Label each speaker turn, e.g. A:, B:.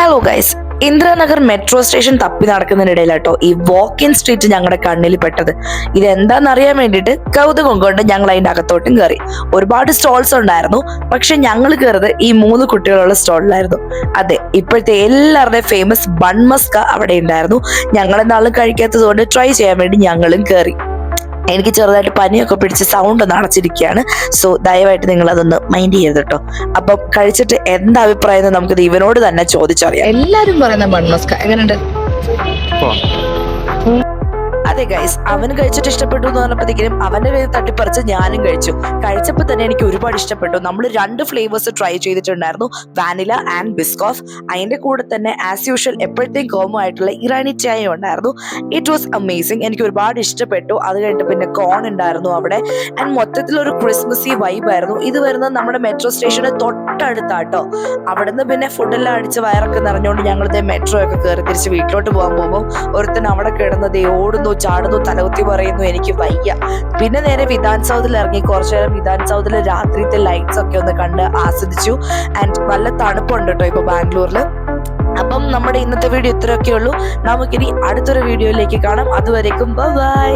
A: Hello guys, Indiranagar metro station തപ്പി നടക്കുന്നതിനിടയിലാട്ടോ ഈ walk in street ഞങ്ങളുടെ കണ്ണിൽ പെട്ടത്. ഇതെന്താണെന്ന് അറിയാൻ വേണ്ടിയിട്ട് കൗതുകം കൊണ്ട് ഞങ്ങൾ അതിൻ്റെ അകത്തോട്ടും കയറി. ഒരുപാട് സ്റ്റോൾസ് ഉണ്ടായിരുന്നു, പക്ഷെ ഞങ്ങൾ കയറിയത് ഈ 3 കുട്ടികളുള്ള സ്റ്റോളിലായിരുന്നു. അതെ, ഇപ്പോഴത്തെ എല്ലാവരുടെയും ഫേമസ് ബൺ മസ്ക അവിടെ ഉണ്ടായിരുന്നു. ഞങ്ങൾ എന്നാളും കഴിക്കാത്തത് കൊണ്ട് ട്രൈ ചെയ്യാൻ വേണ്ടി ഞങ്ങളും കയറി. എനിക്ക് ചെറുതായിട്ട് പനിയൊക്കെ പിടിച്ച് സൗണ്ട് ഒന്ന് അടച്ചിരിക്കുകയാണ്. സോ ദയവായിട്ട് നിങ്ങൾ അതൊന്ന് മൈൻഡ് ചെയ്യരുത് കേട്ടോ. അപ്പം കഴിച്ചിട്ട് എന്താ അഭിപ്രായം നമുക്കിത് ഇവനോട് തന്നെ ചോദിച്ചറിയാം.
B: എല്ലാരും പറയുന്ന ബൺമസ്ക എങ്ങനെയുണ്ട്?
A: അതെ ഗൈസ്, അവന് കഴിച്ചിട്ട് ഇഷ്ടപ്പെട്ടു എന്ന് പറഞ്ഞപ്പോഴത്തേക്കും അവന്റെ പേര് തട്ടിപ്പറിച്ച് ഞാനും കഴിച്ചപ്പോൾ തന്നെ എനിക്ക് ഒരുപാട് ഇഷ്ടപ്പെട്ടു. നമ്മൾ 2 ഫ്ലേവേഴ്സ് ട്രൈ ചെയ്തിട്ടുണ്ടായിരുന്നു, വാനില ആൻഡ് ബിസ്കോഫ്. അതിന്റെ കൂടെ തന്നെ ആസ് യൂഷ്വൽ എപ്പോഴത്തെയും കോമൺ ആയിട്ടുള്ള ഇറാനി ചായ ഉണ്ടായിരുന്നു. ഇറ്റ് വാസ് അമേസിങ്, എനിക്ക് ഒരുപാട് ഇഷ്ടപ്പെട്ടു. അത് കഴിഞ്ഞിട്ട് പിന്നെ കോൺ ഉണ്ടായിരുന്നു അവിടെ. ആൻഡ് മൊത്തത്തിൽ ഒരു ക്രിസ്മസി വൈബ് ആയിരുന്നു. ഇത് വരുന്നത് നമ്മുടെ മെട്രോ സ്റ്റേഷന് തൊട്ടടുത്താട്ടോ. അവിടുന്ന് പിന്നെ ഫുഡെല്ലാം അടിച്ച് വയറൊക്കെ നിറഞ്ഞുകൊണ്ട് ഞങ്ങളിത് മെട്രോ ഒക്കെ കയറി തിരിച്ച് വീട്ടിലോട്ട് പോകാൻ പോകുമ്പോൾ ഒരുത്തൻ അവിടെ കിടന്നത് ഓടുന്നു, ചാടുന്നു, തലകുത്തി പറയുന്നു, എനിക്ക് വയ്യ. പിന്നെ നേരെ വിധാൻ സൗദിൽ ഇറങ്ങി കുറച്ചു നേരം വിധാൻ സൗദിലെ രാത്രിത്തെ ലൈറ്റ്സ് ഒക്കെ ഒന്ന് കണ്ട് ആസ്വദിച്ചു. ആൻഡ് നല്ല തണുപ്പുണ്ട് കേട്ടോ ഇപ്പൊ ബാംഗ്ലൂരിൽ. അപ്പം നമ്മുടെ ഇന്നത്തെ വീഡിയോ ഇത്രയൊക്കെ ഉള്ളൂ. നമുക്കിനി അടുത്തൊരു വീഡിയോയിലേക്ക് കാണാം. അതുവരേക്കും ബൈ.